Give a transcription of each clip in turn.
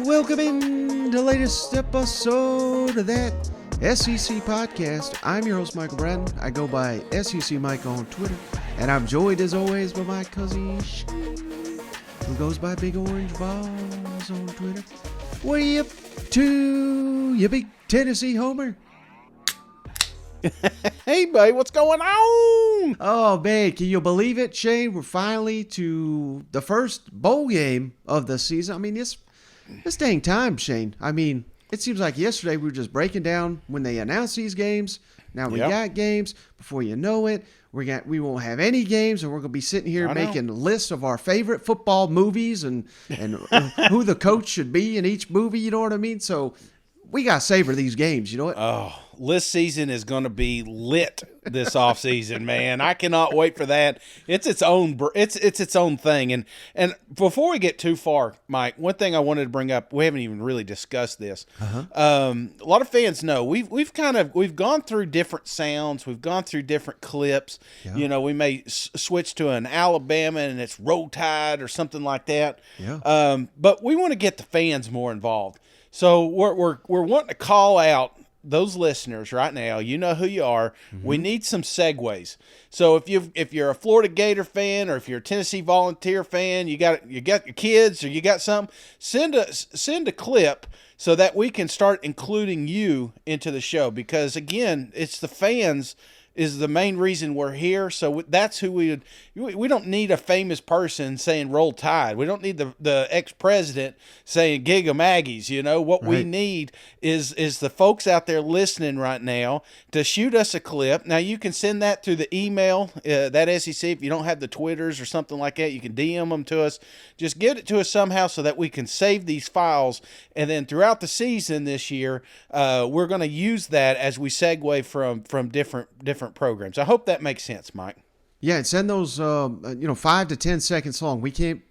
Welcome in to the latest episode of that SEC podcast. I'm your host, Michael Bratton. I go by SEC Mike on Twitter, and I'm joined as always by my cousin Shane, who goes by Big Orange Balls on Twitter. What are you up to, you big Tennessee homer? Hey, buddy, what's going on? Oh, man, can you believe it, Shane? We're finally to the first bowl game of the season. I mean, this dang time, Shane. I mean, it seems like yesterday we were just breaking down when they announced these games. Now we got games. Before you know it, we won't have any games, and we're going to be sitting here making lists of our favorite football movies and who the coach should be in each movie, you know what I mean? So we got to savor these games, you know what? Oh, list season is going to be lit this offseason, man. I cannot wait for that. It's its own thing. And before we get too far, Mike, one thing I wanted to bring up, we haven't even really discussed this. A lot of fans know we've gone through different sounds, we've gone through different clips. Yeah. You know, we may switch to an Alabama and it's Roll Tide or something like that. Yeah. But we want to get the fans more involved. So we're wanting to call out those listeners right now. You know who you are. Mm-hmm. We need some segues. So if you're a Florida Gator fan, or if you're a Tennessee Volunteer fan, you got your kids, or you got something, send a clip so that we can start including you into the show. Because again, it's the fans is the main reason we're here. So that's who we don't need a famous person saying Roll Tide. We don't need the ex-president saying Gig 'em Aggies. You know, what we need is the folks out there listening right now to shoot us a clip. Now, you can send that through the email, that SEC. If you don't have the Twitters or something like that, you can DM them to us. Just get it to us somehow so that we can save these files. And then throughout the season this year, we're going to use that as we segue from different programs. I hope that makes sense, Mike. Yeah, and send those 5 to 10 seconds long. We can't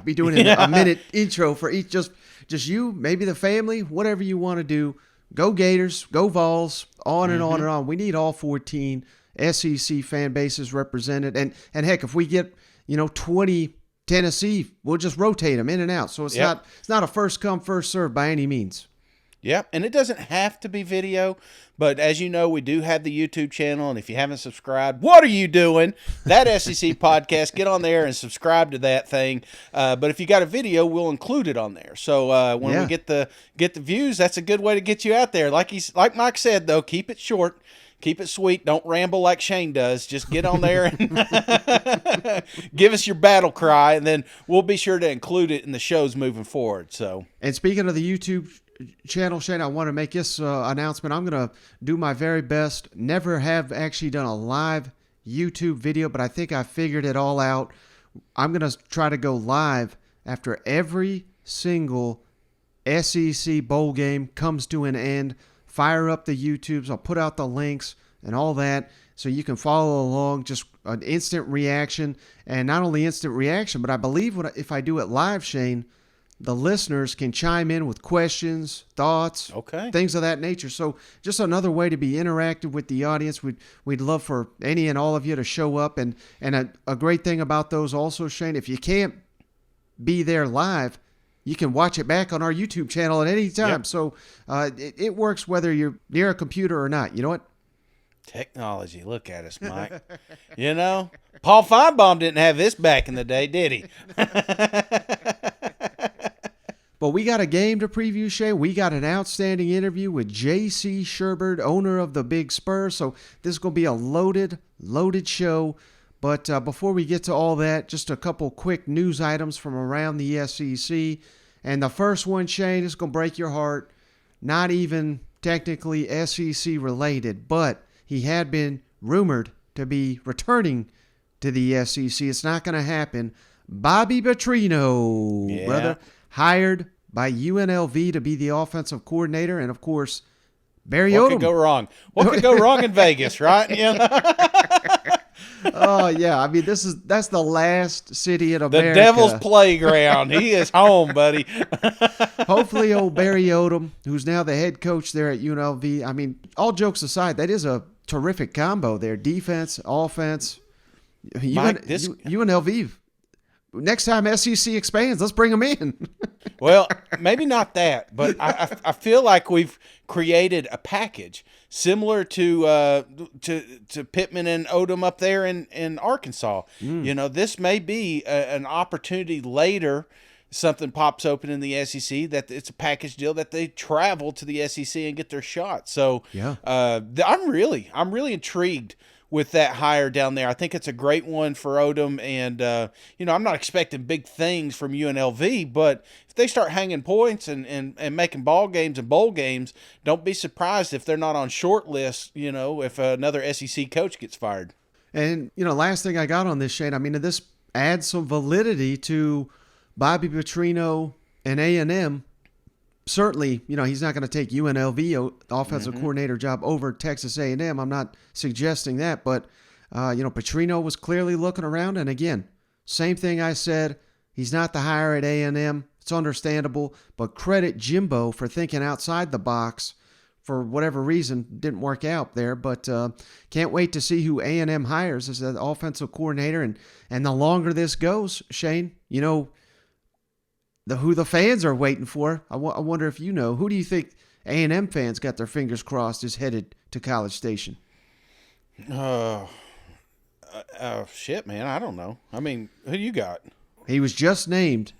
be doing a minute intro for each. Just you, maybe the family, whatever you want to do. Go Gators, go Vols, on and on and on. We need all 14 SEC fan bases represented, and heck, if we get 20 Tennessee, we'll just rotate them in and out. So it's not a first come first serve by any means. Yeah, and it doesn't have to be video, but as you know, we do have the YouTube channel, and if you haven't subscribed, what are you doing? That SEC podcast, get on there and subscribe to that thing. But if you got a video, we'll include it on there. So when we get the views, that's a good way to get you out there. Like Mike said, though, keep it short. Keep it sweet. Don't ramble like Shane does. Just get on there and give us your battle cry, and then we'll be sure to include it in the shows moving forward. So, and speaking of the YouTube channel, Shane, I want to make this announcement. I'm going to do my very best. Never have actually done a live YouTube video, but I think I figured it all out. I'm going to try to go live after every single SEC bowl game comes to an end. Fire up the YouTubes. I'll put out the links and all that so you can follow along. Just an instant reaction, and not only instant reaction, but I believe if I do it live, Shane, the listeners can chime in with questions, thoughts, things of that nature. So just another way to be interactive with the audience. We'd love for any and all of you to show up. And a great thing about those also, Shane, if you can't be there live, you can watch it back on our YouTube channel at any time. Yep. So it works whether you're near a computer or not. You know what? Technology. Look at us, Mike. Paul Feinbaum didn't have this back in the day, did he? But we got a game to preview, Shay. We got an outstanding interview with J.C. Shurburtt, owner of the Big Spur. So this is going to be a loaded show. But before we get to all that, just a couple quick news items from around the SEC. And the first one, Shane, is going to break your heart. Not even technically SEC related, but he had been rumored to be returning to the SEC. It's not going to happen. Bobby Petrino, brother, hired by UNLV to be the offensive coordinator. And, of course, Barry Odom. What could go wrong? What could go wrong in Vegas, right? Oh, yeah. I mean, that's the last city in America. The Devil's Playground. He is home, buddy. Hopefully, old Barry Odom, who's now the head coach there at UNLV. I mean, all jokes aside, that is a terrific combo there. Defense, offense. Mike, UNLV. Next time SEC expands, let's bring them in. Well, maybe not that, but I feel like we've created a package similar to Pittman and Odom up there in Arkansas. This may be an opportunity later. Something pops open in the SEC that it's a package deal that they travel to the SEC and get their shot. So yeah, I'm really intrigued with that hire down there. I think it's a great one for Odom, and I'm not expecting big things from UNLV, but if they start hanging points and making ball games and bowl games, don't be surprised if they're not on short lists. If another SEC coach gets fired. And last thing I got on this, Shane. I mean, this adds some validity to Bobby Petrino and A&M. Certainly, he's not going to take UNLV offensive coordinator job over Texas A&M. I'm not suggesting that, but Petrino was clearly looking around. And again, same thing I said. He's not the hire at A&M. It's understandable, but credit Jimbo for thinking outside the box. For whatever reason, didn't work out there. But can't wait to see who A&M hires as the offensive coordinator. And the longer this goes, Shane, who the fans are waiting for. I wonder if who do you think A&M fans got their fingers crossed is headed to College Station? Shit, man, I don't know. I mean, who do you got? He was just named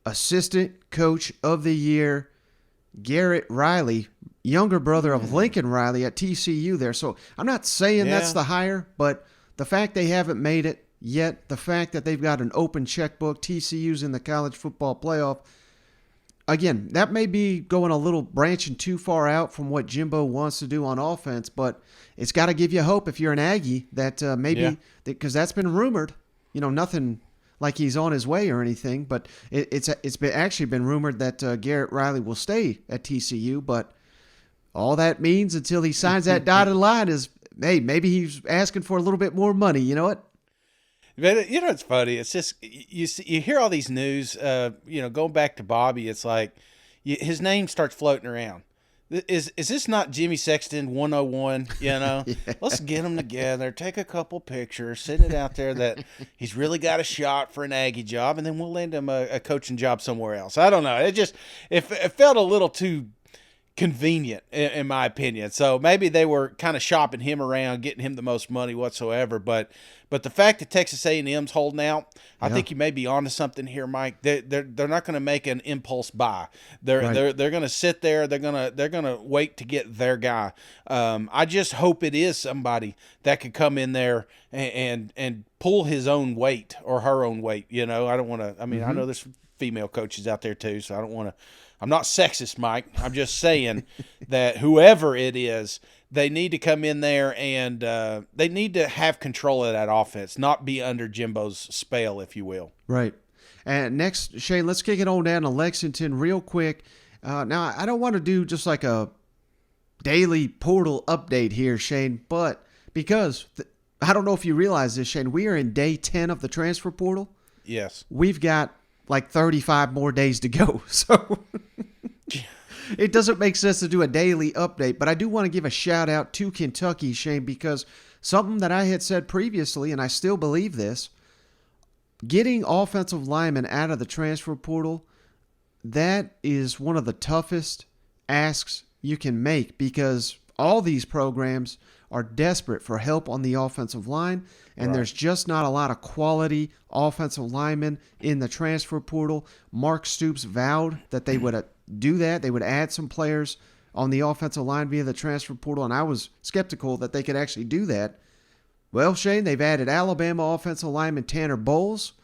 Assistant Coach of the Year, Garrett Riley, younger brother of Lincoln Riley at TCU there. So I'm not saying that's the hire, but the fact they haven't made it yet, the fact that they've got an open checkbook, TCU's in the college football playoff, again, that may be going a little branching too far out from what Jimbo wants to do on offense, but it's got to give you hope if you're an Aggie that because that's been rumored, nothing like he's on his way or anything, but it's actually been rumored that Garrett Riley will stay at TCU, but all that means until he signs that dotted line is, hey, maybe he's asking for a little bit more money. You know what? But it's funny. It's just you hear all these news. Going back to Bobby, it's like his name starts floating around. Is this not Jimmy Sexton 101? Let's get them together, take a couple pictures, send it out there that he's really got a shot for an Aggie job, and then we'll land him a coaching job somewhere else. I don't know. It felt a little too convenient in my opinion. So maybe they were kind of shopping him around, getting him the most money whatsoever. But the fact that Texas A&M's holding out, I think you may be onto something here, Mike. They're not going to make an impulse buy. They're going to sit there. They're going to wait to get their guy. I just hope it is somebody that could come in there and pull his own weight or her own weight. I don't want to. I mean, I know there's female coaches out there too, so I don't want to. I'm not sexist, Mike. I'm just saying that whoever it is, they need to come in there and they need to have control of that offense, not be under Jimbo's spell, if you will. Right. And next, Shane, let's kick it on down to Lexington real quick. Now, I don't want to do just like a daily portal update here, Shane, but because I don't know if you realize this, Shane, we are in day 10 of the transfer portal. Yes. We've got like 35 more days to go. So it doesn't make sense to do a daily update, but I do want to give a shout out to Kentucky, Shane, because something that I had said previously, and I still believe this, getting offensive linemen out of the transfer portal, that is one of the toughest asks you can make because all these programs are desperate for help on the offensive line, and there's just not a lot of quality offensive linemen in the transfer portal. Mark Stoops vowed that they would do that. They would add some players on the offensive line via the transfer portal, and I was skeptical that they could actually do that. Well, Shane, they've added Alabama offensive lineman Tanner Bowles,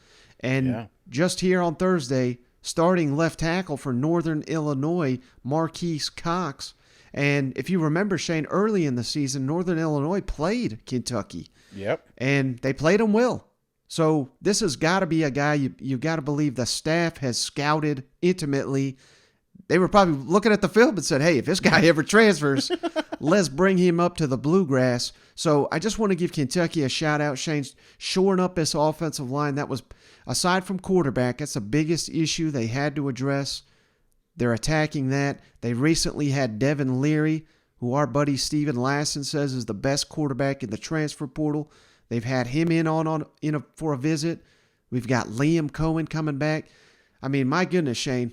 and just here on Thursday, starting left tackle for Northern Illinois, Marquise Cox. And if you remember, Shane, early in the season, Northern Illinois played Kentucky. Yep. And they played him well. So this has got to be a guy you got to believe the staff has scouted intimately. They were probably looking at the film and said, hey, if this guy ever transfers, let's bring him up to the bluegrass. So I just want to give Kentucky a shout out, Shane, shoring up this offensive line. That was, aside from quarterback, that's the biggest issue they had to address. They're attacking that. They recently had Devin Leary, who our buddy Steven Lasson says is the best quarterback in the transfer portal. They've had him for a visit. We've got Liam Cohen coming back. I mean, my goodness, Shane,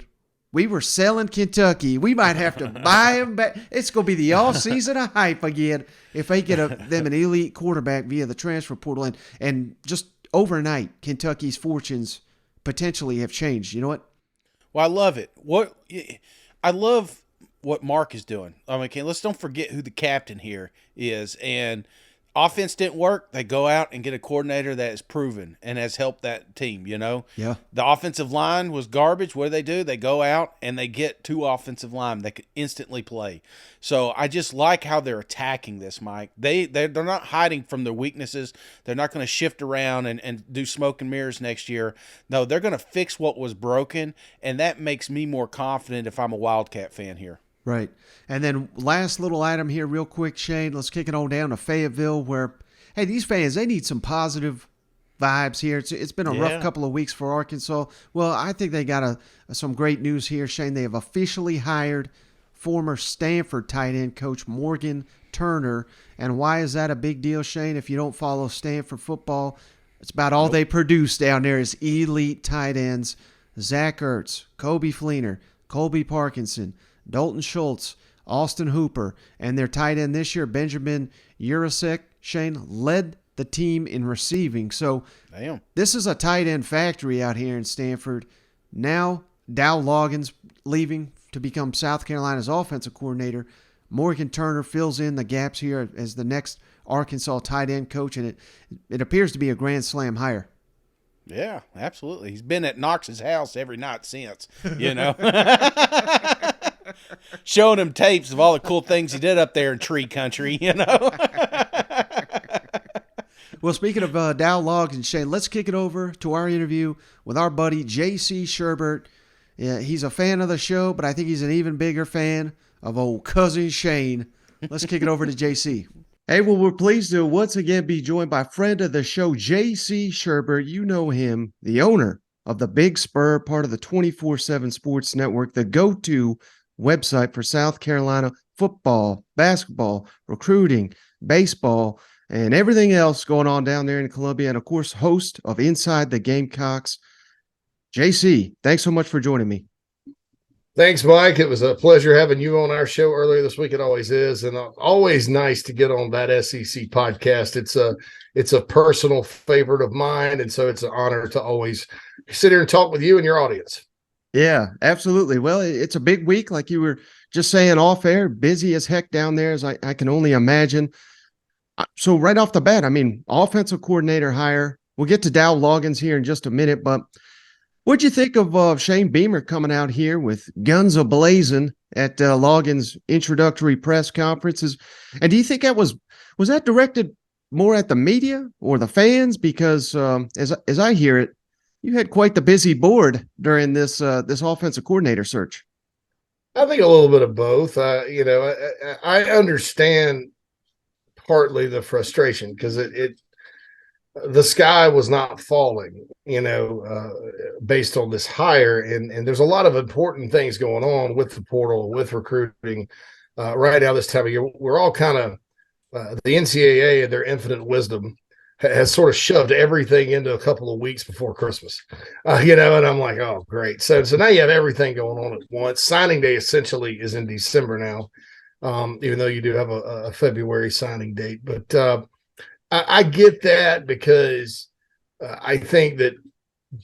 we were selling Kentucky. We might have to buy him back. It's going to be the off-season of hype again if they get them an elite quarterback via the transfer portal. And just overnight, Kentucky's fortunes potentially have changed. You know what? Well, I love it. I love what Mark is doing. I mean, let's don't forget who the captain here is. And offense didn't work. They go out and get a coordinator that is proven and has helped that team, you know? Yeah. The offensive line was garbage. What do? They go out and they get 2 offensive linemen that could instantly play. So I just like how they're attacking this, Mike. They're not hiding from their weaknesses. They're not going to shift around and do smoke and mirrors next year. No, they're going to fix what was broken, and that makes me more confident if I'm a Wildcat fan here. Right. And then last little item here real quick, Shane. Let's kick it on down to Fayetteville where, hey, these fans, they need some positive vibes here. It's been a rough couple of weeks for Arkansas. Well, I think they got some great news here, Shane. They have officially hired former Stanford tight end coach Morgan Turner. And why is that a big deal, Shane? If you don't follow Stanford football, it's about all they produce down there is elite tight ends. Zach Ertz, Kobe Fleener, Colby Parkinson, Dalton Schultz, Austin Hooper, and their tight end this year, Benjamin Urasek, Shane, led the team in receiving. So This is a tight end factory out here in Stanford. Now Dal Loggins leaving to become South Carolina's offensive coordinator. Morgan Turner fills in the gaps here as the next Arkansas tight end coach, and it appears to be a grand slam hire. Yeah, absolutely. He's been at Knox's house every night since, you know. Showing him tapes of all the cool things he did up there in tree country, you know. Well, speaking of Dal Loggins, Shane, let's kick it over to our interview with our buddy J.C. Shurburtt. Yeah, he's a fan of the show, but I think he's an even bigger fan of old cousin Shane. Let's kick it over to J.C. Hey, well, we're pleased to once again be joined by friend of the show, J.C. Shurburtt. You know him, the owner of the Big Spur, part of the 24/7 Sports Network, the go-to website for South Carolina football, basketball, recruiting, baseball, and everything else going on down there in Columbia. And, of course, host of Inside the Gamecocks. JC, thanks so much for joining me. Thanks, Mike. It was a pleasure having you on our show earlier this week. It always is. And always nice to get on that SEC podcast. It's a personal favorite of mine. And so it's an honor to always sit here and talk with you and your audience. Yeah, absolutely. Well, it's a big week, like you were just saying off air, busy as heck down there, as I can only imagine. So right off the bat, I mean, offensive coordinator hire. We'll get to Dal Loggins here in just a minute, but what'd you think of Shane Beamer coming out here with guns a-blazing at Loggins' introductory press conferences? And do you think that was that directed more at the media or the fans? Because as I hear it, you had quite the busy board during this offensive coordinator search. I think a little bit of both. I understand partly the frustration because the sky was not falling, based on this hire. And there's a lot of important things going on with the portal, with recruiting right now this time of year. We're all kind of the NCAA and their infinite wisdom has sort of shoved everything into a couple of weeks before Christmas, and I'm like, oh, great. So now you have everything going on at once. Signing day essentially is in December now, even though you do have a February signing date. But I get that because I think that,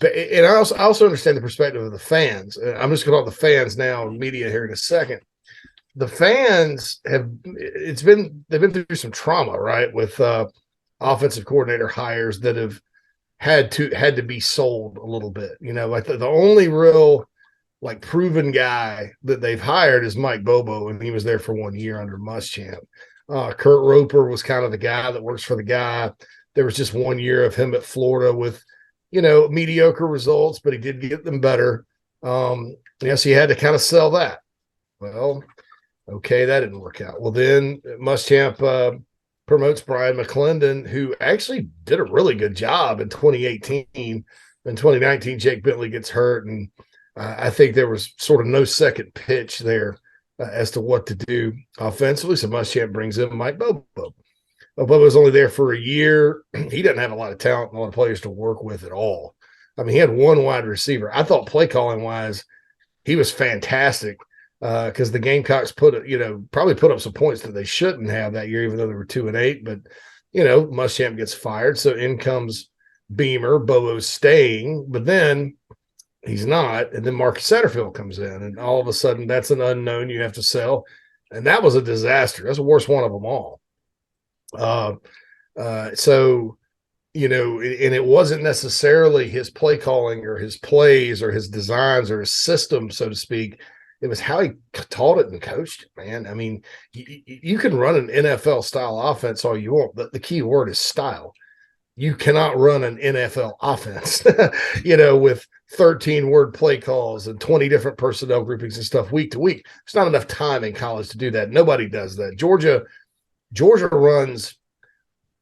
and I also understand the perspective of the fans. I'm just going to talk the fans now, media here in a second. The fans they've been through some trauma, right, with offensive coordinator hires that have had to be sold a little bit. Like the only real proven guy that they've hired is Mike Bobo, and he was there for 1 year under Muschamp. Kurt Roper was kind of the guy that works for the guy. There was just 1 year of him at Florida with, mediocre results, but he did get them better. Yes, he had to kind of sell that. Well, okay, that didn't work out. Well, then Muschamp promotes Brian McClendon, who actually did a really good job in 2018. In 2019, Jake Bentley gets hurt, and I think there was sort of no second pitch there as to what to do offensively. So Muschamp brings in Mike Bobo. Bobo was only there for a year. He doesn't have a lot of talent and a lot of players to work with at all. I mean, he had one wide receiver. I thought play calling wise, he was fantastic because the Gamecocks probably put up some points that they shouldn't have that year, even though they were 2-8. But Muschamp gets fired, so in comes Beamer. Bobo's staying, but then he's not. And then Marcus Satterfield comes in, and all of a sudden that's an unknown you have to sell. And that was a disaster. That's the worst one of them all. So, and it wasn't necessarily his play calling or his plays or his designs or his system, so to speak. It was how he taught it and coached it, man. I mean, you can run an NFL style offense all you want, but the key word is style. You cannot run an NFL offense, with 13 word play calls and 20 different personnel groupings and stuff week to week. There's not enough time in college to do that. Nobody does that. Georgia runs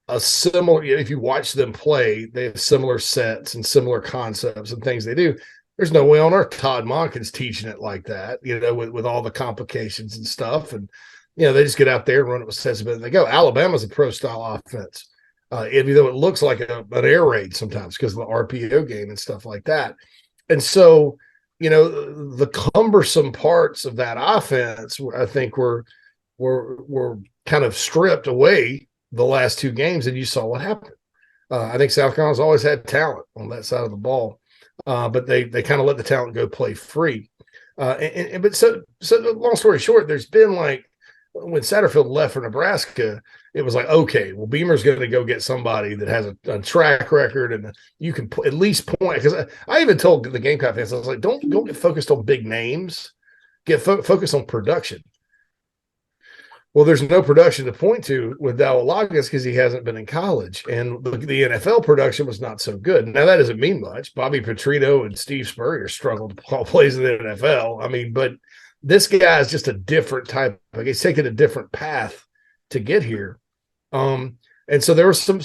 a similar, if you watch them play, they have similar sets and similar concepts and things they do. There's no way on earth Todd Monken's teaching it like that, with all the complications and stuff. And, they just get out there and run it with sensibility. They go. Alabama's a pro style offense, even though it looks like an air raid sometimes because of the RPO game and stuff like that. And so, the cumbersome parts of that offense, I think were kind of stripped away the last two games, and you saw what happened. I think South Carolina's always had talent on that side of the ball, but they kind of let the talent go play free. But so long story short, there's been like when Satterfield left for Nebraska, it was like, okay, well, Beamer's going to go get somebody that has a track record, and you can at least point. Because I even told the Gamecock fans, I was like, don't get focused on big names, get focused on production. Well, there's no production to point to with Dal Loggins because he hasn't been in college. And the NFL production was not so good. Now, that doesn't mean much. Bobby Petrino and Steve Spurrier struggled to call plays in the NFL. I mean, but this guy is just a different type. Like, he's taken a different path to get here. And so there were some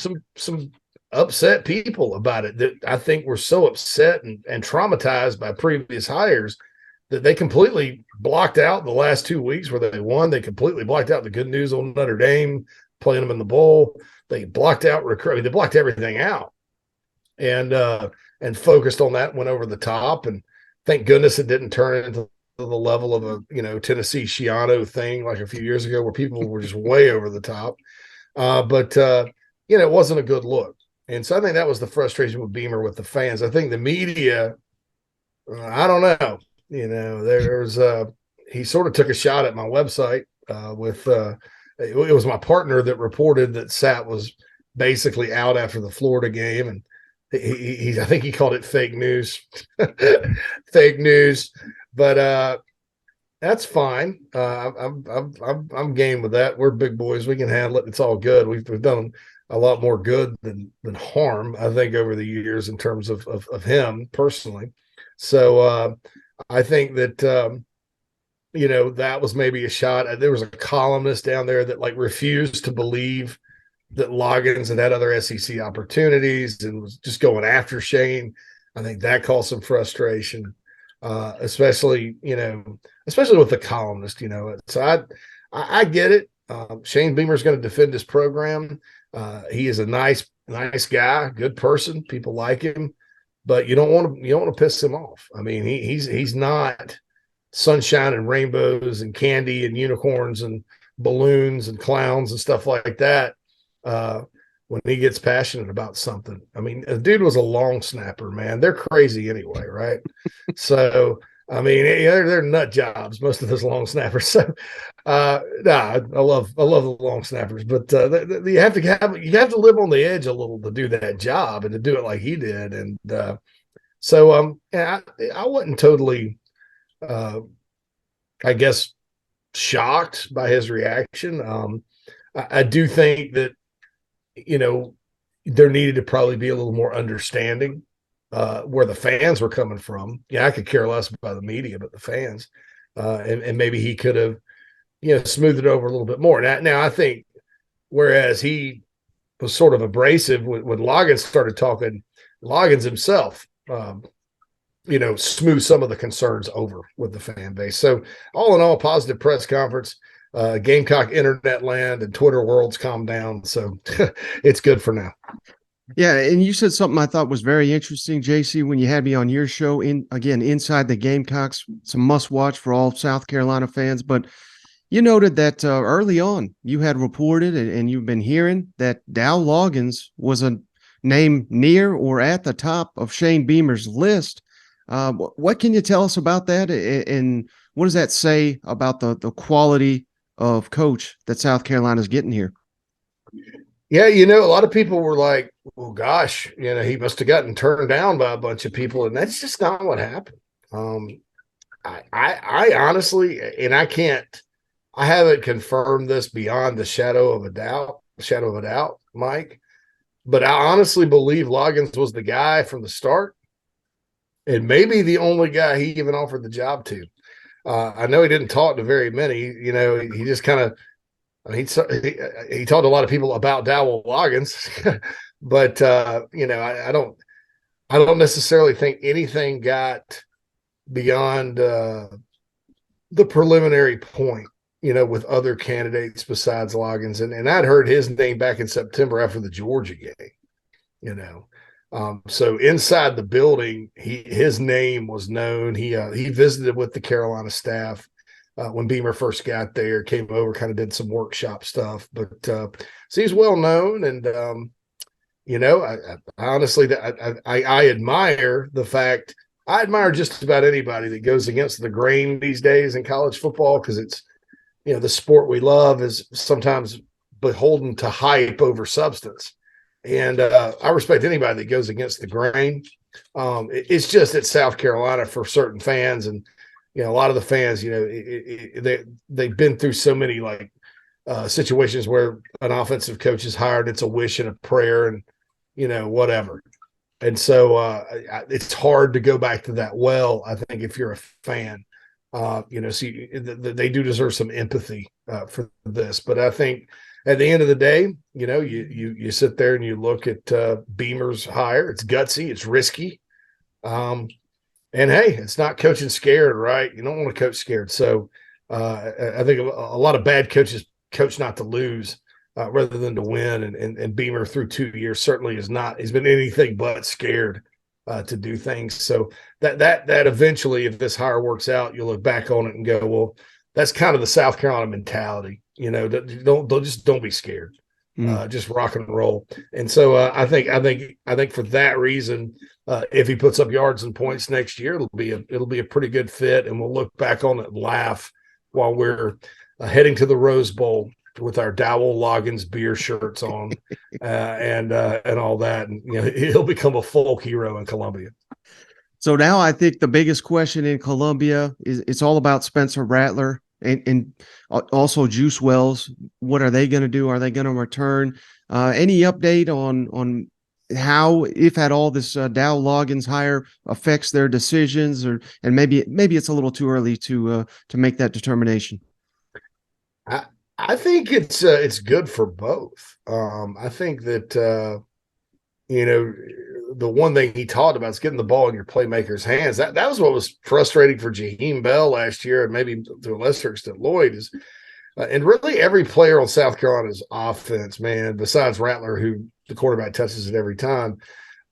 upset people about it that I think were so upset and traumatized by previous hires that they completely blocked out the last 2 weeks where they won. They completely blocked out the good news on Notre Dame, playing them in the bowl. They blocked out recruiting. They blocked everything out and focused on that, went over the top. And thank goodness it didn't turn into the level of a, Tennessee Schiano thing like a few years ago where people were just way over the top. But it wasn't a good look. And so I think that was the frustration with Beamer with the fans. I think the media, I don't know. There's he sort of took a shot at my website with it was my partner that reported that Sat was basically out after the Florida game, and he I think he called it fake news, fake news. But that's fine. I'm game with that. We're big boys. We can handle it. It's all good. We've done a lot more good than harm, I think, over the years in terms of him personally. So. I think that, that was maybe a shot. There was a columnist down there that refused to believe that Loggins had other SEC opportunities and was just going after Shane. I think that caused some frustration, especially with the columnist, So I get it. Shane Beamer's going to defend his program. He is a nice guy, good person. People like him. But you don't want to piss him off. I mean, he's not sunshine and rainbows and candy and unicorns and balloons and clowns and stuff like that. When he gets passionate about something, I mean, the dude was a long snapper, man. They're crazy anyway, right? So I mean, they're nut jobs, most of those long snappers. So, I love the long snappers, but you have to live on the edge a little to do that job and to do it like he did. And I wasn't totally, I guess, shocked by his reaction. I do think that there needed to probably be a little more understanding. Where the fans were coming from. Yeah, I could care less about the media, but the fans, and maybe he could have, smoothed it over a little bit more. Now I think, whereas he was sort of abrasive when Loggins started talking, Loggins himself, smooth some of the concerns over with the fan base. So all in all, positive press conference. Gamecock internet land and Twitter world's calmed down. So it's good for now. Yeah, and you said something I thought was very interesting, JC, when you had me on your show. Inside the Gamecocks, it's a must watch for all South Carolina fans. But you noted that early on you had reported and you've been hearing that Dal Loggins was a name near or at the top of Shane Beamer's list. What can you tell us about that, and what does that say about the quality of coach that South Carolina is getting here? Yeah, a lot of people were like, well, gosh, he must have gotten turned down by a bunch of people, and that's just not what happened. I honestly, and I haven't confirmed this beyond the shadow of a doubt, Mike, but I honestly believe Loggins was the guy from the start, and maybe the only guy he even offered the job to. I know he didn't talk to very many. He just kind of. He talked to a lot of people about Dal Loggins, but I don't necessarily think anything got beyond the preliminary point, with other candidates besides Loggins, and I'd heard his name back in September after the Georgia game, so inside the building, his name was known. He visited with the Carolina staff. When Beamer first got there, came over, kind of did some workshop stuff, but so he's well known. And, I honestly, I admire the fact. I admire just about anybody that goes against the grain these days in college football, because it's, the sport we love is sometimes beholden to hype over substance. And I respect anybody that goes against the grain. It's just at South Carolina for certain fans, and a lot of the fans, they've been through so many situations where an offensive coach is hired. It's a wish and a prayer and, whatever. And so it's hard to go back to that well, I think, if you're a fan. So they do deserve some empathy for this. But I think at the end of the day, you sit there and you look at Beamer's hire. It's gutsy. It's risky. And hey, it's not coaching scared, right? You don't want to coach scared. So I think a lot of bad coaches coach not to lose rather than to win. And Beamer through 2 years certainly is not. He's been anything but scared to do things. So that eventually, if this hire works out, you'll look back on it and go, well, that's kind of the South Carolina mentality. Don't be scared. Just rock and roll. And so I think for that reason, if he puts up yards and points next year, it'll be a pretty good fit, and we'll look back on it and laugh while we're heading to the Rose Bowl with our Dal Loggins beer shirts on and all that. And he'll become a folk hero in Columbia. So now I think the biggest question in Columbia is it's all about Spencer Rattler. And also Juice Wells. What are they going to do? Are they going to return? Any update on how, if at all, this Dal Loggins hire affects their decisions, and maybe it's a little too early to make that determination? I think it's good for both. I think that the one thing he talked about is getting the ball in your playmakers' hands. That was what was frustrating for Jaheim Bell last year, and maybe to a lesser extent Lloyd is, and really every player on South Carolina's offense, man, besides Rattler, who the quarterback touches it every time.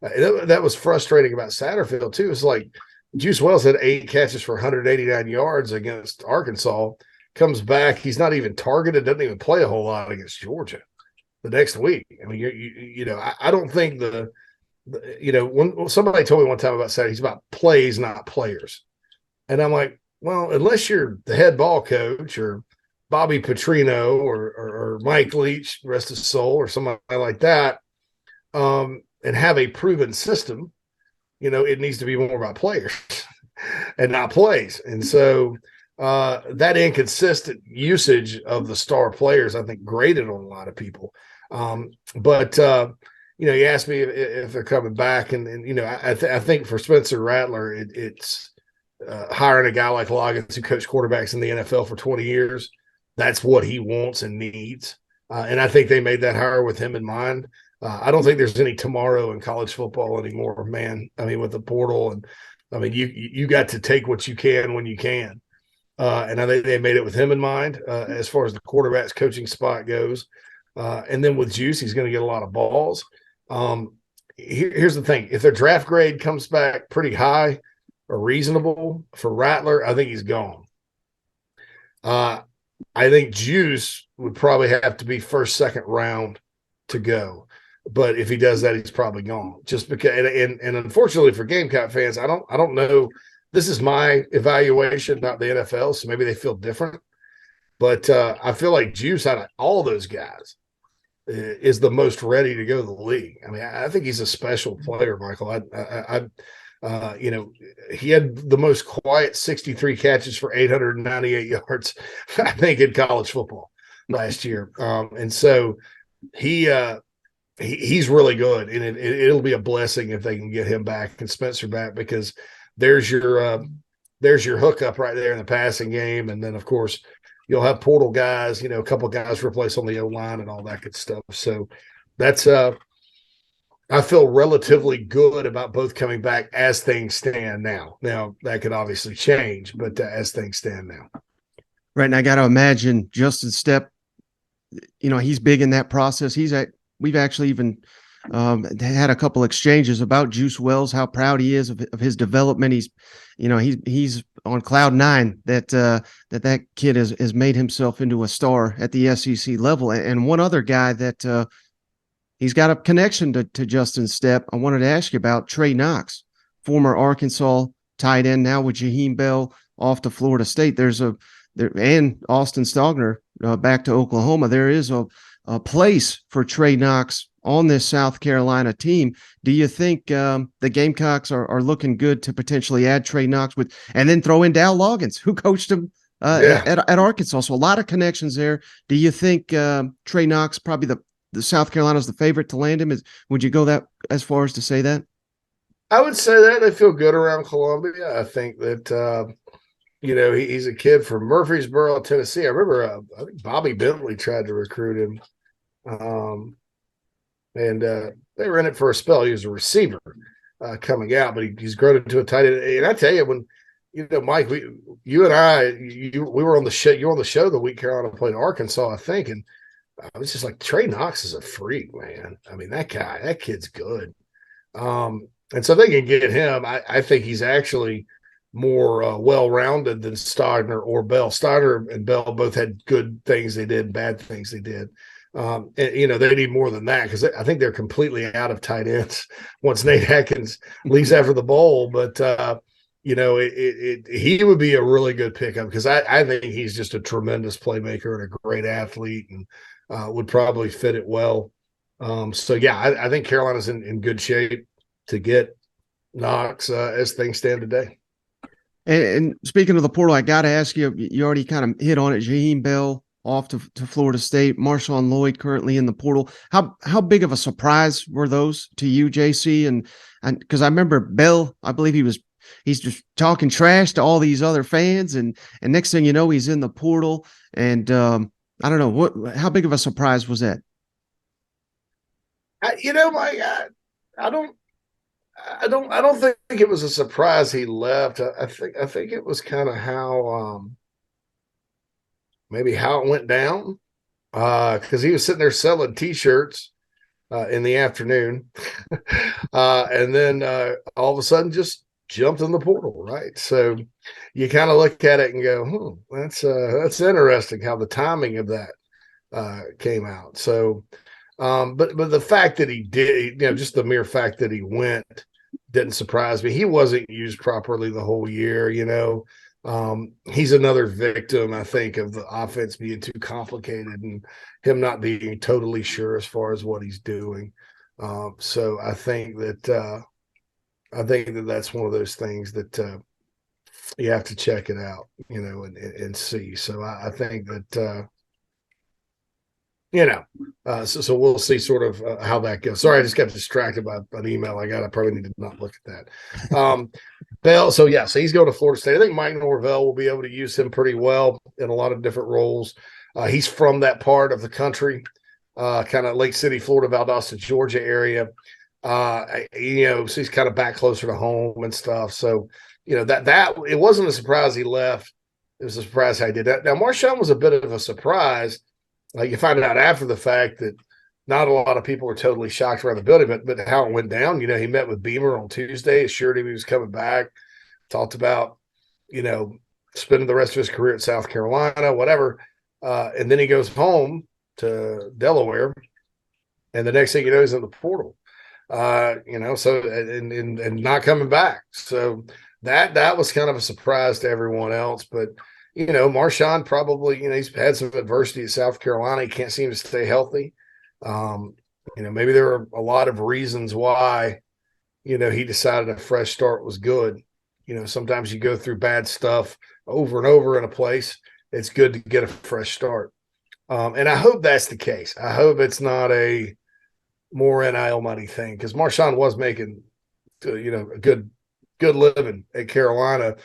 That was frustrating about Satterfield too. It's like Juice Wells had 8 catches for 189 yards against Arkansas. Comes back, he's not even targeted, doesn't even play a whole lot against Georgia the next week. I mean, I don't think when somebody told me one time about Saturday, he's about plays, not players. And I'm like, well, unless you're the head ball coach or Bobby Petrino or Mike Leach, rest his soul, or somebody like that, and have a proven system, it needs to be more about players and not plays. And so that inconsistent usage of the star players, I think, grated on a lot of people. But you asked me if they're coming back, and I think for Spencer Rattler, it's hiring a guy like Loggins who coached quarterbacks in the NFL for 20 years. That's what he wants and needs, and I think they made that hire with him in mind. I don't think there's any tomorrow in college football anymore, man. I mean, with the portal and I mean, you got to take what you can when you can. And I think they made it with him in mind as far as the quarterback's coaching spot goes. And then with Juice, he's going to get a lot of balls. Here's the thing. If their draft grade comes back pretty high or reasonable for Rattler, I think he's gone. I think Juice would probably have to be first, second round to go. But if he does that, he's probably gone. Just because, and unfortunately for Gamecock fans, I don't know. This is my evaluation, not the NFL, so maybe they feel different. But I feel like Juice, out of all those guys, is the most ready to go to the league. I mean, I think he's a special player, Michael. He had the most quiet 63 catches for 898 yards, I think, in college football last year. And so he's really good, and it'll be a blessing if they can get him back and Spencer back, because there's your hookup right there in the passing game. And then, of course, you'll have portal guys, a couple guys replace on the O-line and all that good stuff. So that's I feel relatively good about both coming back as things stand now. Now, that could obviously change, but as things stand now. Right, and I got to imagine Justin Stepp, he's big in that process. We've actually even had a couple exchanges about Juice Wells, how proud he is of his development. He's on cloud nine that kid has made himself into a star at the SEC level. And one other guy that he's got a connection to Justin Stepp, I wanted to ask you about, Trey Knox, former Arkansas tight end, now with Jaheim Bell off to Florida State. And Austin Stogner back to Oklahoma. There is a place for Trey Knox on this South Carolina team. Do you think the Gamecocks are looking good to potentially add Trey Knox and then throw in Dal Loggins, who coached him at Arkansas? So a lot of connections there. Do you think Trey Knox, probably the South Carolina's the favorite to land him? Would you go that as far as to say that? I would say that they feel good around Columbia. I think that he's a kid from Murfreesboro, Tennessee. I remember I think Bobby Bentley tried to recruit him. And they were in it for a spell. He was a receiver coming out, but he's grown into a tight end. And I tell you, when Mike, you and I, we were on the show. You were on the show the week Carolina played Arkansas, I think, and I was just like, Trey Knox is a freak, man. I mean, that kid's good. And so they can get him. I think he's actually more well-rounded than Stogner or Bell. Stogner and Bell both had good things they did, bad things they did. They need more than that, because I think they're completely out of tight ends once Nate Atkins leaves after the bowl. But he would be a really good pickup, because I think he's just a tremendous playmaker and a great athlete, and would probably fit it well. I think Carolina's in good shape to get Knox as things stand today. And speaking of the portal, I got to ask you, you already kind of hit on it. Jaheim Bell off to Florida State, Marshawn Lloyd currently in the portal. How big of a surprise were those to you, JC? And because I remember Bell, I believe he's just talking trash to all these other fans, and next thing you know, he's in the portal. And I don't know, how big of a surprise was that? I don't think it was a surprise he left. I think it was kind of how maybe how it went down, because he was sitting there selling T-shirts in the afternoon, and then all of a sudden just jumped in the portal, right? So you kind of look at it and go, that's interesting how the timing of that came out. So, but the fact that he did, just the mere fact that he went didn't surprise me. He wasn't used properly the whole year, He's another victim, I think, of the offense being too complicated and him not being totally sure as far as what he's doing. So I think that that's one of those things that you have to check it out, and see. So I think that so we'll see sort of how that goes. Sorry, I just got distracted by an email I got. I probably need to not look at that. Bell, so he's going to Florida State. I think Mike Norvell will be able to use him pretty well in a lot of different roles. He's from that part of the country, kind of Lake City, Florida, Valdosta, Georgia area. So he's kind of back closer to home and stuff. So, that it wasn't a surprise he left. It was a surprise how he did that. Now, Marshawn was a bit of a surprise. Like, you find out after the fact that not a lot of people were totally shocked around the building, but how it went down. He met with Beamer on Tuesday, assured him he was coming back, talked about, spending the rest of his career at South Carolina, whatever. And then he goes home to Delaware, and the next thing you know, he's in the portal. So and not coming back. So that was kind of a surprise to everyone else. But Marshawn probably, he's had some adversity at South Carolina. He can't seem to stay healthy. Maybe there are a lot of reasons why, he decided a fresh start was good. Sometimes you go through bad stuff over and over in a place. It's good to get a fresh start. And I hope that's the case. I hope it's not a more NIL money thing, because Marshawn was making, a good living at Carolina,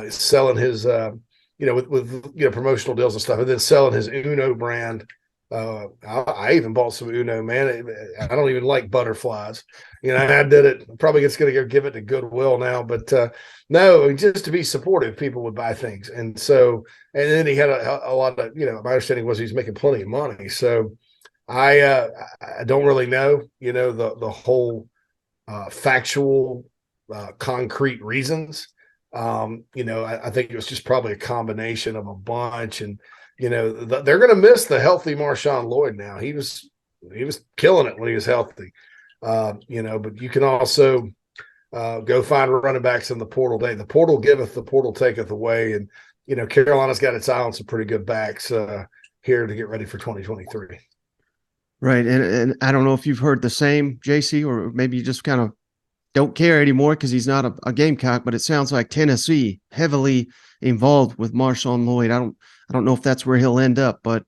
selling his, with promotional deals and stuff, and then selling his Uno brand. I even bought some Uno, man. I don't even like butterflies. I did it. Probably it's going to go give it to Goodwill now, but no, just to be supportive, people would buy things. And so, and then he had a lot of, my understanding was he's making plenty of money. So I don't really know, the whole factual, concrete reasons. I think it was just probably a combination of a bunch, and they're going to miss the healthy Marshawn Lloyd now. He was killing it when he was healthy, but you can also go find running backs in the portal day. The portal giveth, the portal taketh away, and Carolina's got its eye on some pretty good backs here to get ready for 2023. Right, and I don't know if you've heard the same, JC, or maybe you just kind of don't care anymore because he's not a Gamecock, but it sounds like Tennessee heavily involved with Marshawn Lloyd. I don't know if that's where he'll end up, but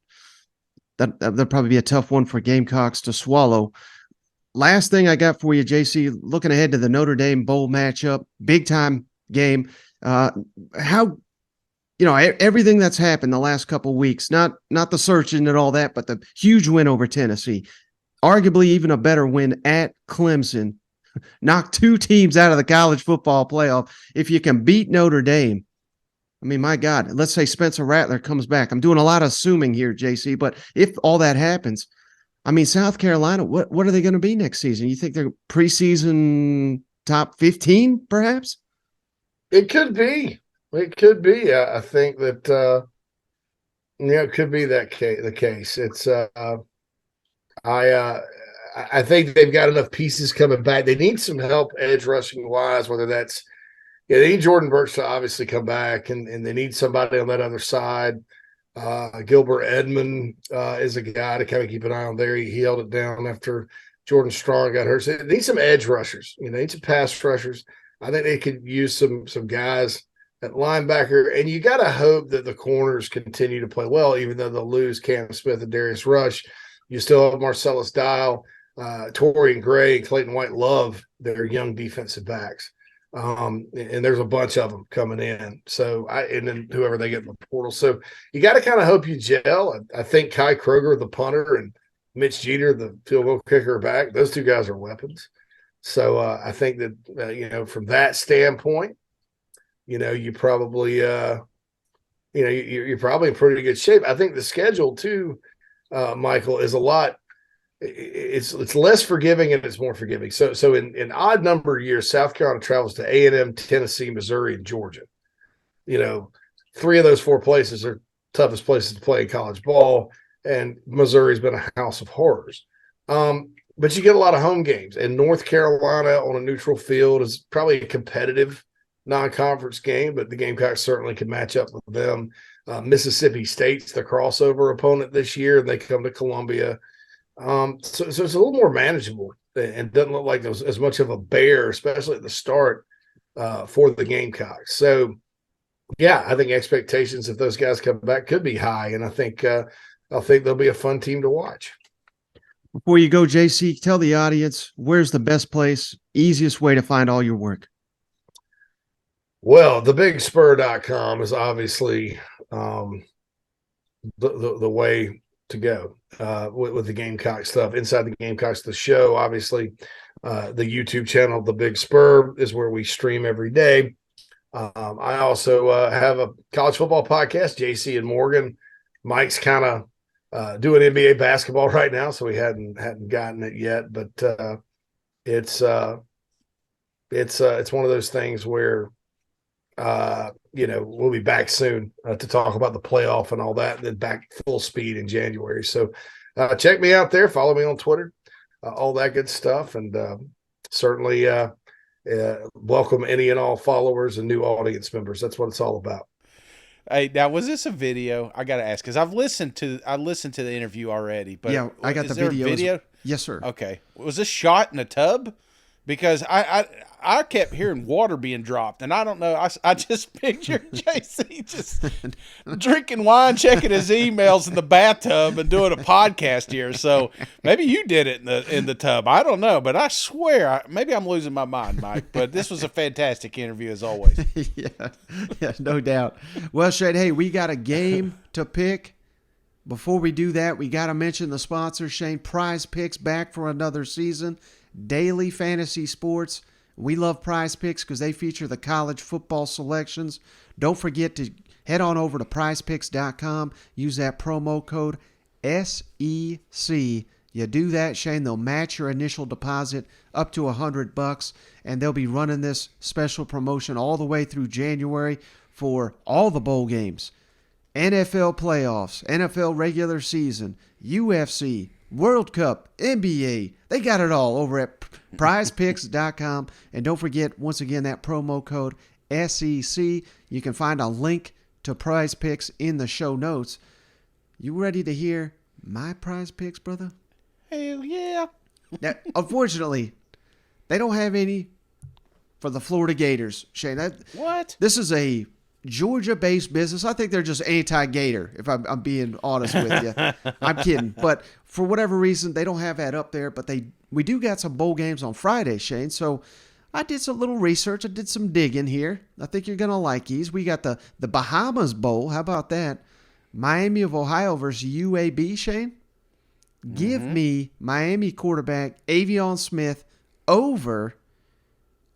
that'll probably be a tough one for Gamecocks to swallow. Last thing I got for you, JC, looking ahead to the Notre Dame Bowl matchup, big time game. How, everything that's happened the last couple of weeks, not the searching and all that, but the huge win over Tennessee, arguably even a better win at Clemson, knocked two teams out of the college football playoff. If you can beat Notre Dame, I mean, my God, let's say Spencer Rattler comes back. I'm doing a lot of assuming here, JC, but if all that happens, I mean, South Carolina, what are they going to be next season? You think they're preseason top 15, perhaps? It could be. It could be. I think that, it could be the case. It's, I think they've got enough pieces coming back. They need some help edge rushing wise, whether that's, they need Jordan Burch to obviously come back, and they need somebody on that other side. Gilbert Edmond is a guy to kind of keep an eye on there. He held it down after Jordan Strong got hurt. So they need some edge rushers. They need some pass rushers. I think they could use some guys at linebacker, and you got to hope that the corners continue to play well, even though they'll lose Cam Smith and Darius Rush. You still have Marcellus Dial, Torian Gray, Clayton White love their young defensive backs. And there's a bunch of them coming in. So and then whoever they get in the portal. So you got to kind of hope you gel. I think Kai Kroger, the punter, and Mitch Jeter, the field goal kicker, are back. Those two guys are weapons. So I think that, from that standpoint, you probably, you're probably in pretty good shape. I think the schedule too, Michael, is a lot. It's less forgiving and it's more forgiving. So in odd number of years, South Carolina travels to A&M, Tennessee, Missouri, and Georgia. Three of those four places are toughest places to play in college ball, and Missouri's been a house of horrors. But you get a lot of home games, and North Carolina on a neutral field is probably a competitive non-conference game, but the Gamecocks certainly can match up with them. Mississippi State's the crossover opponent this year, and they come to Columbia. So it's a little more manageable and doesn't look like there's as much of a bear, especially at the start for the Gamecocks. So, yeah, I think expectations if those guys come back could be high, and I think they'll be a fun team to watch. Before you go, JC, tell the audience where's the best place, easiest way to find all your work. Well, thebigspur.com is obviously the way to go with the Gamecock stuff. Inside the Gamecocks, the show, obviously, The YouTube channel, The Big Spur, is where we stream every day. I also have a college football podcast, JC and Morgan. Mike's kind of doing NBA basketball right now, so we hadn't gotten it yet. But it's one of those things where we'll be back soon to talk about the playoff and all that, and then back full speed in January. So check me out there. Follow me on Twitter, all that good stuff, and certainly welcome any and all followers and new audience members. That's what it's all about. Hey, now was this a video? I got to ask because I listened to the interview already. But yeah, I got the video. Yes, sir. Okay, was this shot in a tub? Because I kept hearing water being dropped, and I don't know. I just pictured JC just drinking wine, checking his emails in the bathtub, and doing a podcast here. So maybe you did it in the tub. I don't know, but I swear, maybe I'm losing my mind, Mike. But this was a fantastic interview as always. yeah, no doubt. Well, Shane, hey, we got a game to pick. Before we do that, we got to mention the sponsor, Shane. Prize Picks back for another season. Daily fantasy sports. We love Prize Picks because they feature the college football selections. Don't forget to head on over to prizepicks.com. Use that promo code SEC. You do that, Shane, they'll match your initial deposit up to $100, and they'll be running this special promotion all the way through January for all the bowl games. NFL playoffs, NFL regular season, UFC, World Cup, NBA. They got it all over at prizepicks.com. And don't forget, once again, that promo code SEC. You can find a link to Prize Picks in the show notes. You ready to hear my Prize Picks, brother? Hell yeah. Now, unfortunately, they don't have any for the Florida Gators, Shane. What? This is a Georgia-based business. I think they're just anti-Gator, if I'm being honest with you. I'm kidding. But for whatever reason, they don't have that up there. But we do got some bowl games on Friday, Shane. So I did some little research. I did some digging here. I think you're going to like these. We got the Bahamas Bowl. How about that? Miami of Ohio versus UAB, Shane. Give me Miami quarterback Avion Smith over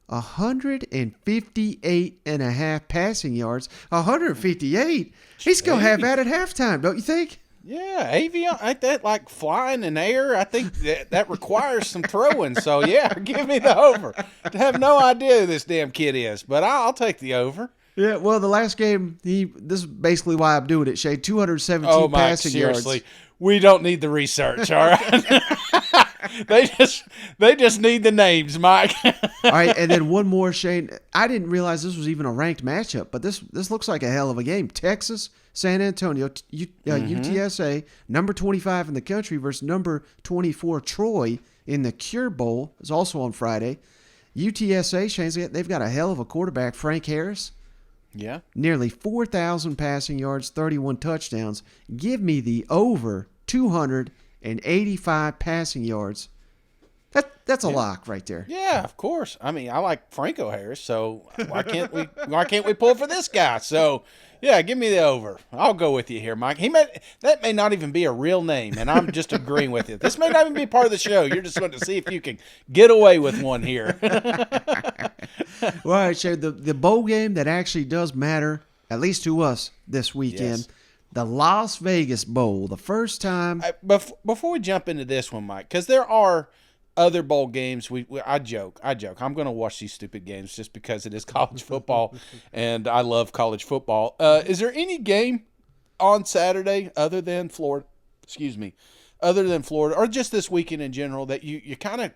158.5 passing yards. 158? He's going to have that at halftime, don't you think? Yeah, Avion, ain't that like flying in air? I think that requires some throwing. So, yeah, give me the over. I have no idea who this damn kid is, but I'll take the over. Yeah, well, the last game, this is basically why I'm doing it, Shay. 217 Mike, passing seriously, yards. We don't need the research, all right? They just need the names, Mike. All right, and then one more, Shane. I didn't realize this was even a ranked matchup, but this looks like a hell of a game. Texas, San Antonio, UTSA, number 25 in the country versus number 24 Troy in the Cure Bowl. It's also on Friday. UTSA, Shane, they've got a hell of a quarterback, Frank Harris. Yeah. Nearly 4,000 passing yards, 31 touchdowns. Give me the over 285 passing yards. That's a lock right there. Yeah, of course. I mean, I like Franco Harris, so why can't we pull for this guy? So, yeah, give me the over. I'll go with you here, Mike. That may not even be a real name, and I'm just agreeing with you. This may not even be part of the show. You're just going to see if you can get away with one here. Well, all right, Shane, the bowl game that actually does matter, at least to us this weekend, Yes. the Las Vegas Bowl, the first time. Before we jump into this one, Mike, because there are other bowl games, I joke. I'm going to watch these stupid games just because it is college football, and I love college football. Is there any game on Saturday other than Florida? Other than Florida, or just this weekend in general that you kind of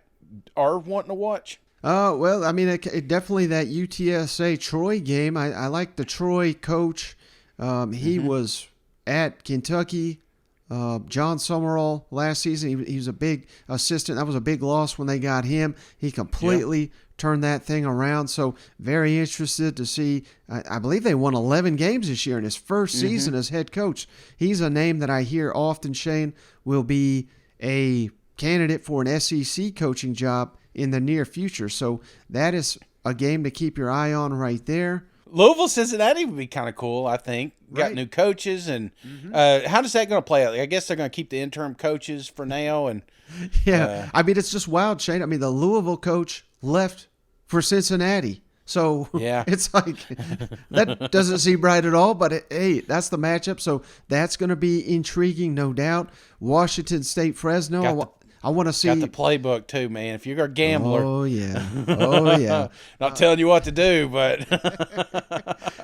are wanting to watch? Well, I mean, it definitely that UTSA Troy game. I like the Troy coach. He was at Kentucky. John Summerall last season, he was a big assistant. That was a big loss when they got him. He completely turned that thing around. So very interested to see. I believe they won 11 games this year in his first season as head coach. He's a name that I hear often, Shane, will be a candidate for an SEC coaching job in the near future. So that is a game to keep your eye on right there. Louisville, Cincinnati would be kind of cool, I think. Got Right. new coaches, and how does that going to play out? I guess they're going to keep the interim coaches for now, and Yeah, I mean, it's just wild, Shane. I mean, the Louisville coach left for Cincinnati. So Yeah. it's like that doesn't seem right at all. But hey, that's the matchup. So that's going to be intriguing, no doubt. Washington State, Fresno. I want to see. got the playbook too, man. If you're a gambler, Oh yeah, oh yeah. not telling you what to do, but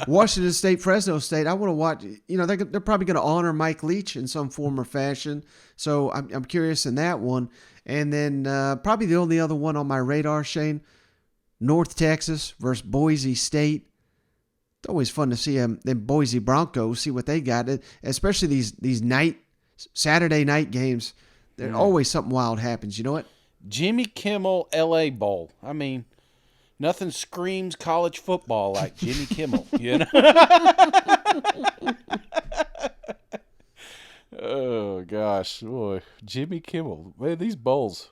Washington State, Fresno State. I want to watch. You know, they're probably going to honor Mike Leach in some form or fashion. So I'm curious in that one. And then probably the only other one on my radar, Shane, North Texas versus Boise State. It's always fun to see them Boise Broncos, see what they got. Especially these Saturday night games. There's always something wild happens. You know what? Jimmy Kimmel LA Bowl. I mean, nothing screams college football like Jimmy Kimmel, you know? Oh, gosh. Boy, Jimmy Kimmel. Man, these bowls.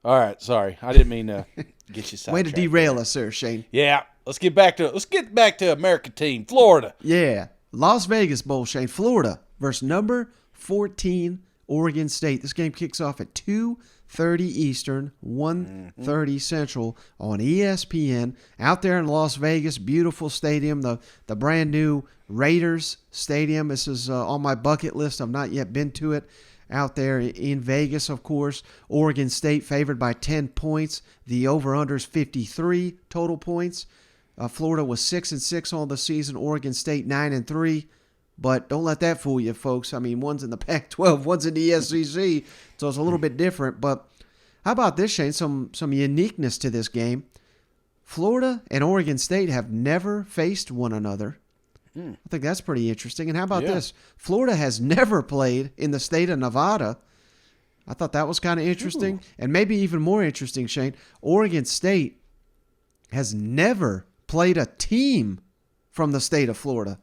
All right, sorry. I didn't mean to get you sidetracked. Way to derail us there, Shane. Yeah, let's get back to American team, Florida. Yeah. Las Vegas Bowl, Shane. Florida versus number 14 Oregon State. This game kicks off at 2:30 Eastern, 1:30 Central on ESPN. Out there in Las Vegas, beautiful stadium, the brand new Raiders Stadium. This is on my bucket list. I've not yet been to it. Out there in Vegas, of course. Oregon State favored by 10 points. The over-under is 53 total points. Florida was 6-6 on the season. Oregon State 9-3. But don't let that fool you, folks. I mean, one's in the Pac-12, one's in the SEC, so it's a little bit different. But how about this, Shane? Some uniqueness to this game. Florida and Oregon State have never faced one another. I think that's pretty interesting. And how about this? Florida has never played in the state of Nevada. I thought that was kind of interesting. And maybe even more interesting, Shane, Oregon State has never played a team from the state of Florida.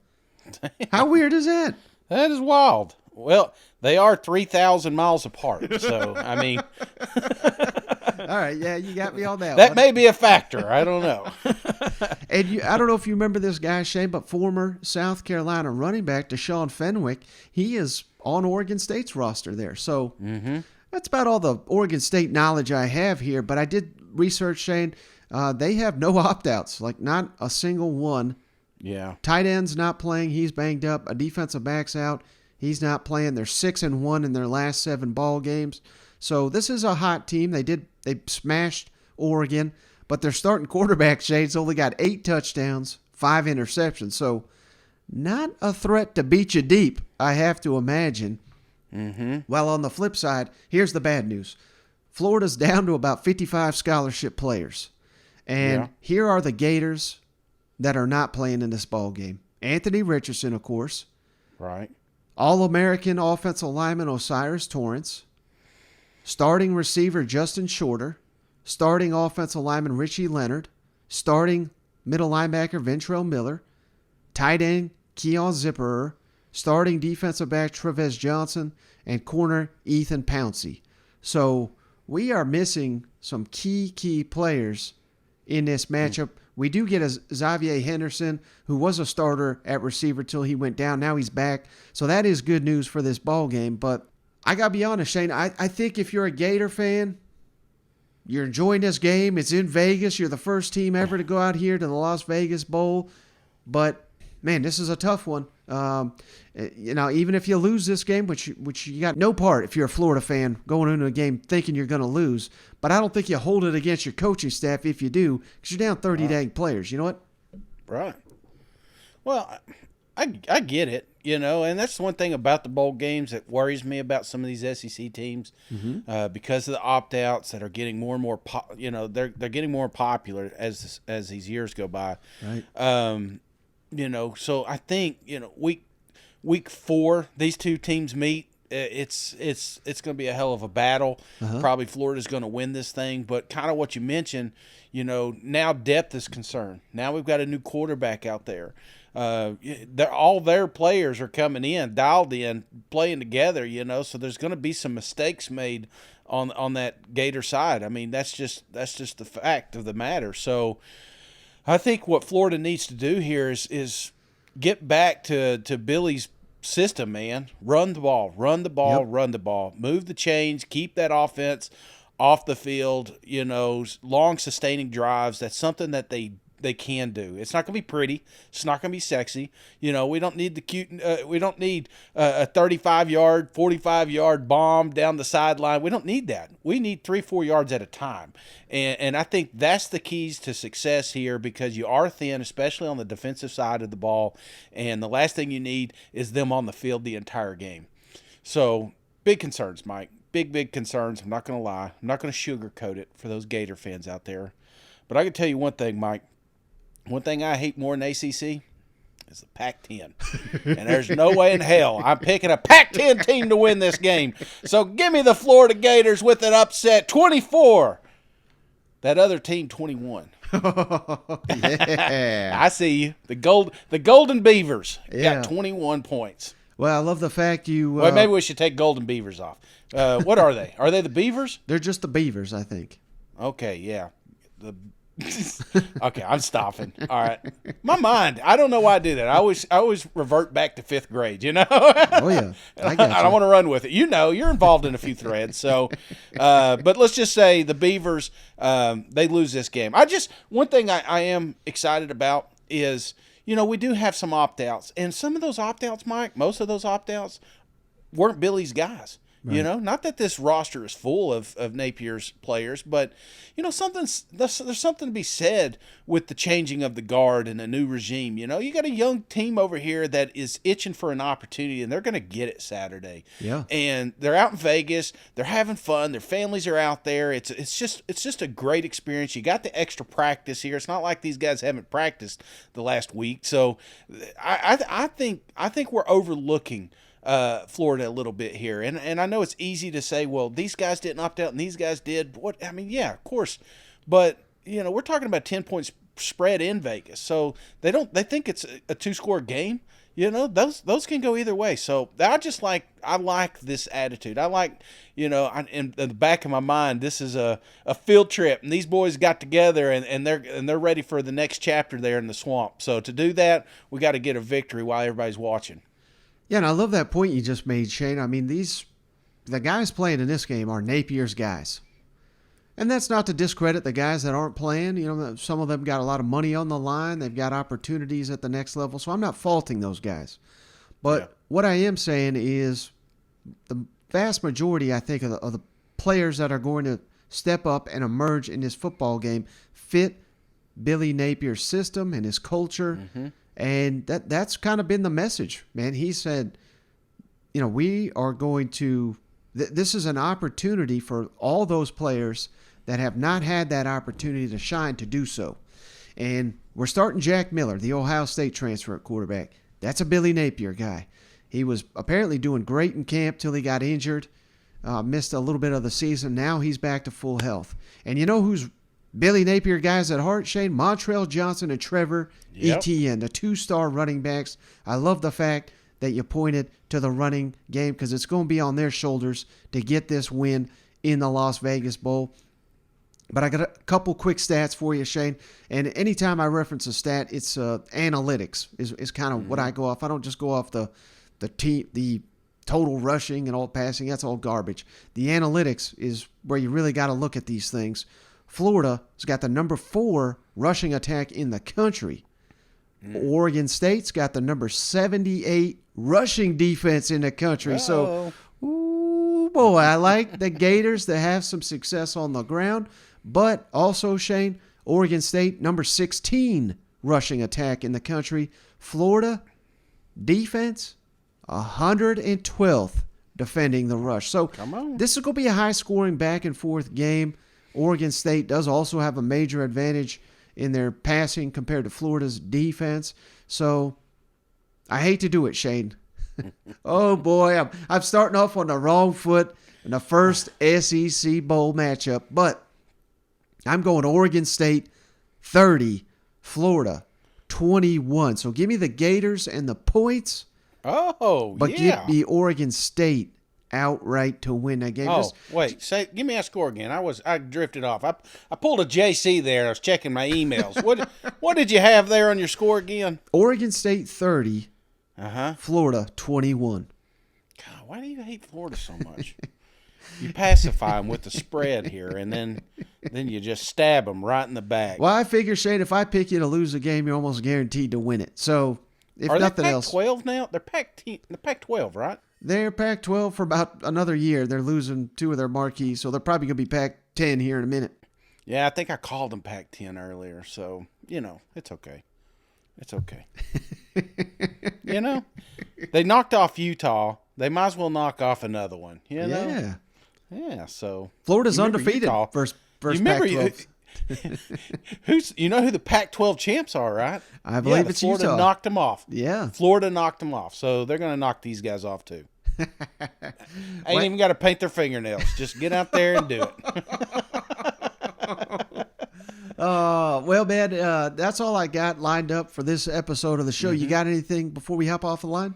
How weird is that? That is wild. Well, they are 3,000 miles apart, so, I mean. All right, yeah, you got me on that That one. may be a factor. I don't know. And I don't know if you remember this guy, Shane, but former South Carolina running back Deshaun Fenwick, he is on Oregon State's roster there. So that's about all the Oregon State knowledge I have here. But I did research, Shane. They have no opt-outs, like not a single one. Yeah. Tight end's not playing. He's banged up. A defensive back's out. He's not playing. They're 6-1 in their last 7 ball games. So this is a hot team. They smashed Oregon, but their starting quarterback, Shade's only got 8 touchdowns, 5 interceptions. So not a threat to beat you deep, I have to imagine. Well, on the flip side, here's the bad news. Florida's down to about 55 scholarship players. And here are the Gators that are not playing in this ball game. Anthony Richardson, of course. Right. All-American offensive lineman Osiris Torrance. Starting receiver Justin Shorter. Starting offensive lineman Richie Leonard. Starting middle linebacker Ventrell Miller. Tight end Keon Zipperer. Starting defensive back Trevez Johnson. And corner Ethan Pouncey. So we are missing some key players in this matchup. We do get a Xavier Henderson, who was a starter at receiver till he went down. Now he's back. So that is good news for this ball game. But I got to be honest, Shane, I think if you're a Gator fan, you're enjoying this game. It's in Vegas. You're the first team ever to go out here to the Las Vegas Bowl. But, man, this is a tough one. Even if you lose this game, which you got no part if you're a Florida fan going into a game thinking you're going to lose. But I don't think you hold it against your coaching staff if you do, because you're down 30 dang players. You know what? Right. Well, I get it, and that's one thing about the bowl games that worries me about some of these SEC teams, because of the opt-outs that are getting more and more, they're getting more popular as these years go by. Right. So I think, week 4, these two teams meet. It's going to be a hell of a battle. Probably Florida's going to win this thing, but kind of what you mentioned, now depth is concerned. Now we've got a new quarterback out there. All their players are coming in, dialed in, playing together, so there's going to be some mistakes made on that Gator side. I mean, that's just the fact of the matter. So I think what Florida needs to do here is get back to Billy's system, man. Run the ball, run the ball, Yep. run the ball. Move the chains, keep that offense off the field, long sustaining drives. That's something that they can do. It's not going to be pretty. It's not going to be sexy. We don't need the cute. We don't need a 35-yard, 45-yard bomb down the sideline. We don't need that. We need 3-4 yards at a time. And I think that's the keys to success here, because you are thin, especially on the defensive side of the ball. And the last thing you need is them on the field the entire game. So big concerns, Mike. Big concerns. I'm not going to lie. I'm not going to sugarcoat it for those Gator fans out there. But I can tell you one thing, Mike. One thing I hate more than ACC is the Pac-10. And there's no way in hell I'm picking a Pac-10 team to win this game. So give me the Florida Gators with an upset 24. That other team 21. Yeah. I see you. The Golden Beavers got 21 points. Well, I love the fact you. Well, maybe we should take Golden Beavers off. What are they? Are they the Beavers? They're just the Beavers, I think. Okay, yeah. Okay, I'm stopping. All right. My mind, I don't know why I do that. I always revert back to 5th grade, Oh, yeah. I got you. I don't want to run with it. You're involved in a few threads. So, but let's just say the Beavers, they lose this game. One thing I am excited about is, we do have some opt-outs. And some of those opt-outs, Mike, most of those opt-outs weren't Billy's guys. Right. Not that this roster is full of Napier's players, but there's something to be said with the changing of the guard and a new regime. You got a young team over here that is itching for an opportunity, and they're going to get it Saturday. Yeah, and they're out in Vegas. They're having fun. Their families are out there. It's just a great experience. You got the extra practice here. It's not like these guys haven't practiced the last week. So I think we're overlooking Florida a little bit here, and I know it's easy to say, well, these guys didn't opt out and these guys did. Yeah, of course, but we're talking about 10-point spread in Vegas, so they think it's a 2-score game. Those can go either way. So I like this attitude. I like, in the back of my mind, this is a field trip, and these boys got together and they're ready for the next chapter there in the swamp. So to do that, we got to get a victory while everybody's watching. Yeah, and I love that point you just made, Shane. I mean, the guys playing in this game are Napier's guys. And that's not to discredit the guys that aren't playing. Some of them got a lot of money on the line. They've got opportunities at the next level. So I'm not faulting those guys. But what I am saying is the vast majority, I think, of the players that are going to step up and emerge in this football game fit Billy Napier's system and his culture. Mm-hmm. And that's kind of been the message, man. He said, we are going to this is an opportunity for all those players that have not had that opportunity to shine to do so. And we're starting Jack Miller, the Ohio State transfer at quarterback. That's a Billy Napier guy. He was apparently doing great in camp till he got injured, missed a little bit of the season. Now he's back to full health. And you know who's Billy Napier guys at heart, Shane? Montrell Johnson and Trevor Etienne, the 2-star running backs. I love the fact that you pointed to the running game because it's going to be on their shoulders to get this win in the Las Vegas Bowl. But I got a couple quick stats for you, Shane. And anytime I reference a stat, it's analytics is kind of what I go off. I don't just go off the total rushing and all passing. That's all garbage. The analytics is where you really got to look at these things. Florida has got the number 4 rushing attack in the country. Oregon State's got the number 78 rushing defense in the country. So, ooh, boy, I like the Gators to have some success on the ground. But also, Shane, Oregon State, number 16 rushing attack in the country. Florida defense, 112th defending the rush. So this is going to be a high-scoring back-and-forth game. Oregon State does also have a major advantage in their passing compared to Florida's defense. So I hate to do it, Shane. Oh, boy, I'm starting off on the wrong foot in the first SEC Bowl matchup. But I'm going Oregon State 30, Florida 21. So give me the Gators and the points. Oh, but give me Oregon State outright to win that game. Oh, wait. Give me a score again. I drifted off. I pulled a JC there. I was checking my emails. What did you have there on your score again? Oregon State 30, Uh-huh. Florida 21. God, why do you hate Florida so much? You pacify them with the spread here, and then you just stab them right in the back. Well, I figure, Shane, if I pick you to lose a game, you're almost guaranteed to win it. So, if Are nothing they else. Pac-12 now? They're Pac-12, right? They're Pac-12 for about another year. They're losing 2 of their marquees, so they're probably going to be Pac-10 here in a minute. Yeah, I think I called them Pac-10 earlier, so, it's okay. It's okay. They knocked off Utah. They might as well knock off another one, Yeah. Yeah, so. Florida's You remember undefeated Utah. versus Remember, Pac-12. who the Pac-12 champs are, right? I believe it's Florida Utah. knocked them off. Yeah. Florida knocked them off, so they're going to knock these guys off too. Ain't even got to paint their fingernails. Just get out there and do it. Well, man, that's all I got lined up for this episode of the show. You got anything before we hop off the line?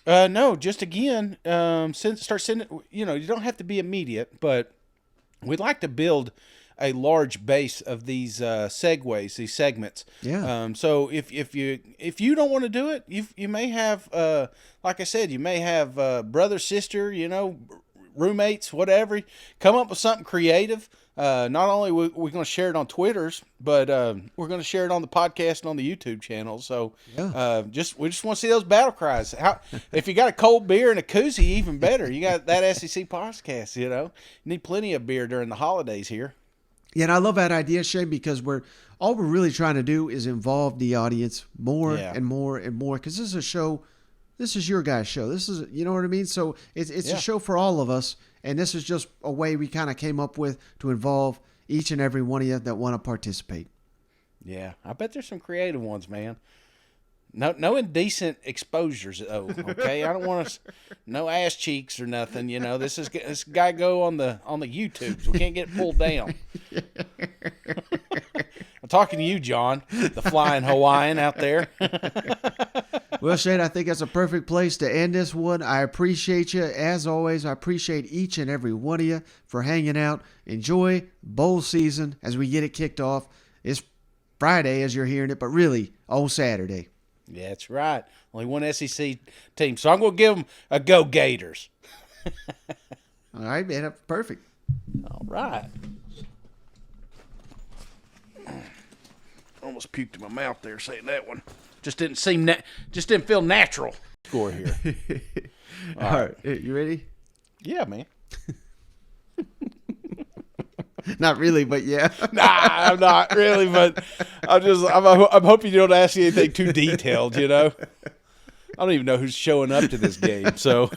No, just again, start sending. You don't have to be immediate, but we'd like to build a large base of these segues, these segments. Yeah. So if you don't want to do it, you may have, like I said, you may have brother, sister, roommates, whatever. Come up with something creative. Not only we're going to share it on Twitters, but we're going to share it on the podcast and on the YouTube channel. So we just want to see those battle cries. If you got a cold beer and a koozie, even better. You got that SEC podcast. You need plenty of beer during the holidays here. Yeah, and I love that idea, Shane, because all we're really trying to do is involve the audience more and more and more. Because this is a show. This is your guys' show. This is, you know what I mean? So it's a show for all of us. And this is just a way we kind of came up with to involve each and every one of you that want to participate. Yeah, I bet there's some creative ones, man. No indecent exposures, though. Okay, I don't want to, no ass cheeks or nothing. This guy go on the YouTubes. We can't get pulled down. I'm talking to you, John, the flying Hawaiian out there. Well, Shane, I think that's a perfect place to end this one. I appreciate you. As always, I appreciate each and every one of you for hanging out. Enjoy bowl season as we get it kicked off. It's Friday as you're hearing it, but really, on Saturday. Yeah, that's right. Only one SEC team. So I'm going to give them a go Gators. All right, man. That's perfect. All right. Almost puked in my mouth there saying that one. Just didn't feel natural. Score here. All right. You ready? Yeah, man. Not really, but yeah. Nah, I'm not really, but I'm hoping you don't ask me anything too detailed, I don't even know who's showing up to this game, so.